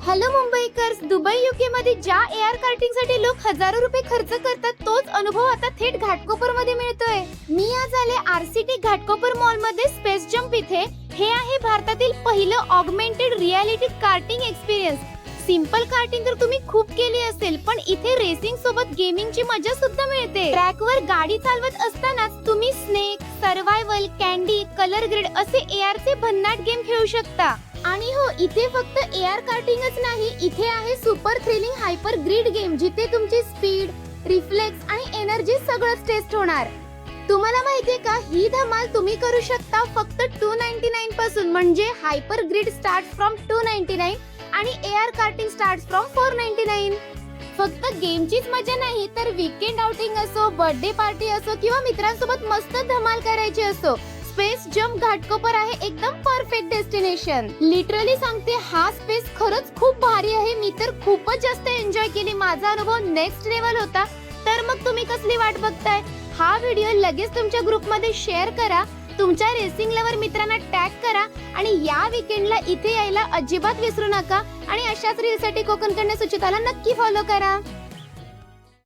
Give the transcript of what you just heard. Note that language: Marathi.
हॅलो मुंबईकर्स, दुबई यूके मध्ये ज्या एअर कार्टिंग साठी लोक हजारो रुपये खर्च करतात तोच अनुभव आता थेट घाटकोपर मध्ये मिळतोय। मी आज आले आरसीटी घाटकोपर मॉल मध्ये स्पेस जम्प इथे। हे आहे भारतातील पहिलं augmented reality karting experience. Simple karting तर तुम्ही खूप केली असेल, पण इथे रेसिंग सोबत गेमिंगची मजा सुद्धा मिळते। ट्रॅकवर गाडी चालवत असतानाच तुम्ही snake, survival, candy, colour grid असे एआर चे भन्नाट गेम खेळू शकता। आणि हो, इथे फक्त एअर कार्टिंगच नाही, इथे आहे super thrilling hyper grid game, जिथे तुमची स्पीड, रिफ्लेक्स आणि एनर्जी सगळंच टेस्ट होणार। तुम्हाला माहितीये का, ही धमाल तुम्ही करू शकता फक्त 299 पासून, म्हणजे हायपर ग्रिड स्टार्ट फ्रॉम 299 आणि एअर कार्टिंग स्टार्ट फ्रॉम 499। फक्त गेमचीच मजा नाही, तर वीकेंड आउटिंग असो, बर्थडे पार्टी असो किंवा मित्रांसोबत मस्त धमाल करायची असो, स्पेस जम्प घाटकोपर आहे एकदम परफेक्ट डेस्टिनेशन। लिटरली सांगते, हा स्पेस खरंच खूप भारी आहे। मी तर खूपच जास्त एन्जॉय केली, माझा अनुभव नेक्स्ट लेवल होता। तर मग तुम्ही कसली वाट बघताय? हा व्हिडिओ लगेच तुमच्या ग्रुप मध्ये शेअर करा, तुमच्या रेसिंग लवर मित्रांना टॅग करा आणि या वीकेंडला इथे यायला अजिबात विसरू नका। आणि अशाच रील साठी कोकण कन्या सुचिताला नक्की फॉलो करा।